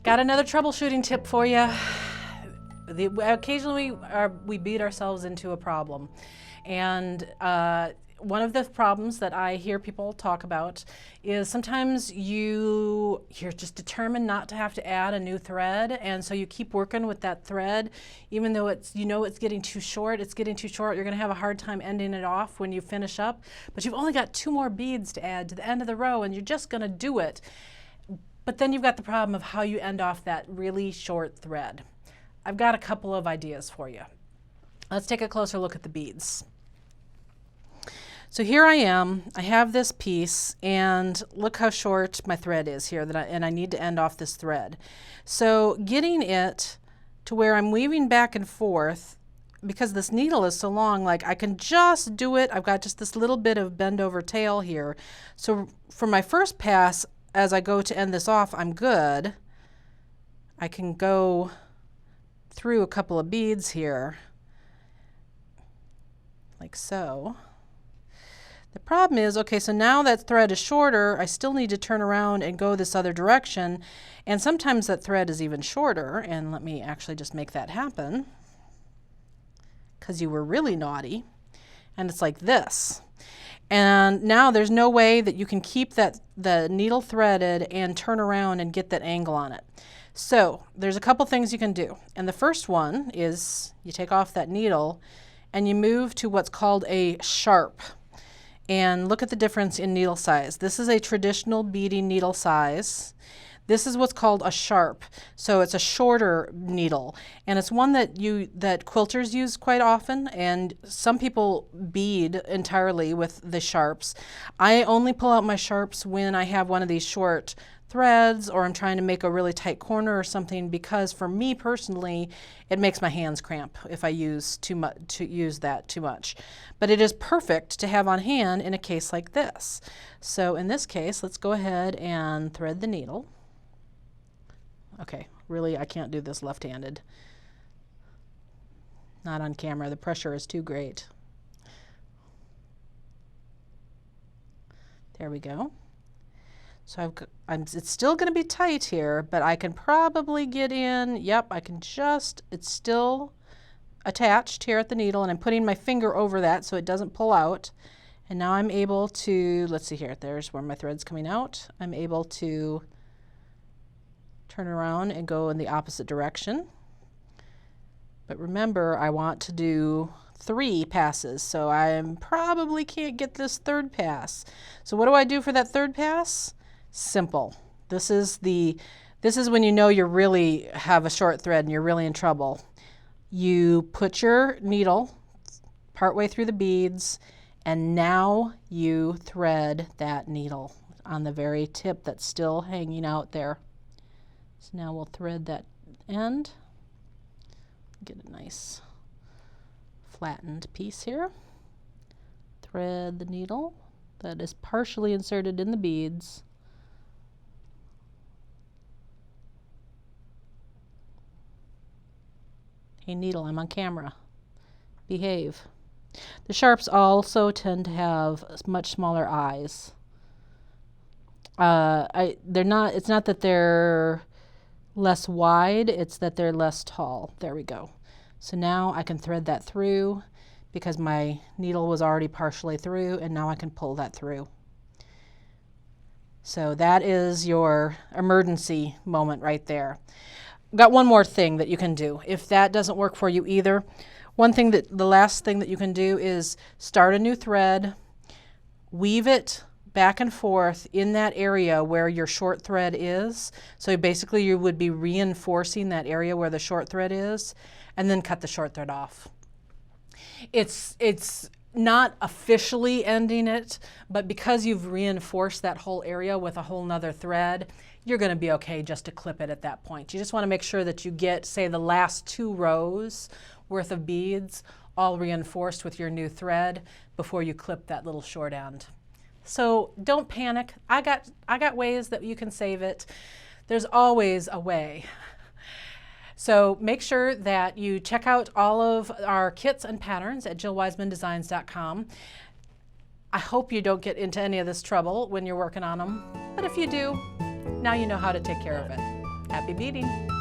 Got another troubleshooting tip for you. Occasionally we beat ourselves into a problem. And one of the problems that I hear people talk about is sometimes you're just determined not to have to add a new thread, and so you keep working with that thread even though it's getting too short. You're going to have a hard time ending it off when you finish up, but you've only got 2 more beads to add to the end of the row and you're just going to do it. But then you've got the problem of how you end off that really short thread. I've got a couple of ideas for you. Let's take a closer look at the beads. So here I am, I have this piece, and look how short my thread is here, and I need to end off this thread. So getting it to where I'm weaving back and forth, because this needle is so long, like I can just do it. I've got just this little bit of bend over tail here. So for my first pass, as I go to end this off, I'm good. I can go through a couple of beads here, like so. The problem is, okay, so now that thread is shorter, I still need to turn around and go this other direction, and sometimes that thread is even shorter, and let me actually just make that happen, because you were really naughty, and it's like this. And now there's no way that you can keep the needle threaded and turn around and get that angle on it. So there's a couple things you can do. And the first one is you take off that needle and you move to what's called a sharp. And look at the difference in needle size. This is a traditional beading needle size. This is what's called a sharp. So it's a shorter needle, and it's one that quilters use quite often, and some people bead entirely with the sharps. I only pull out my sharps when I have one of these short threads or I'm trying to make a really tight corner or something, because for me personally it makes my hands cramp if I use that too much. But it is perfect to have on hand in a case like this. So in this case, let's go ahead and thread the needle. Okay, really, I can't do this left-handed. Not on camera, the pressure is too great. There we go. So it's still going to be tight here, but I can probably get in. Yep, I can just, it's still attached here at the needle, and I'm putting my finger over that so it doesn't pull out. And now I'm able to, let's see here, there's where my thread's coming out. I'm able to turn around and go in the opposite direction. But remember, I want to do 3 passes, so I probably can't get this 3rd pass. So what do I do for that 3rd pass? Simple. This is when you know you really have a short thread and you're really in trouble. You put your needle partway through the beads, and now you thread that needle on the very tip that's still hanging out there. So now we'll thread that end, get a nice flattened piece here. Thread the needle that is partially inserted in the beads. Hey needle, I'm on camera. Behave. The sharps also tend to have much smaller eyes. It's not that they're less wide, it's that they're less tall. There we go. So now I can thread that through because my needle was already partially through, and now I can pull that through. So that is your emergency moment right there. Got one more thing that you can do if that doesn't work for you either. The last thing that you can do is start a new thread, weave it back and forth in that area where your short thread is. So basically you would be reinforcing that area where the short thread is, and then cut the short thread off. It's not officially ending it, but because you've reinforced that whole area with a whole nother thread, you're going to be okay just to clip it at that point. You just want to make sure that you get, say, the last 2 rows worth of beads all reinforced with your new thread before you clip that little short end. So don't panic. I got ways that you can save it. There's always a way. So make sure that you check out all of our kits and patterns at jillwisemandesigns.com. I hope you don't get into any of this trouble when you're working on them, but if you do, now you know how to take care of it. Happy beading!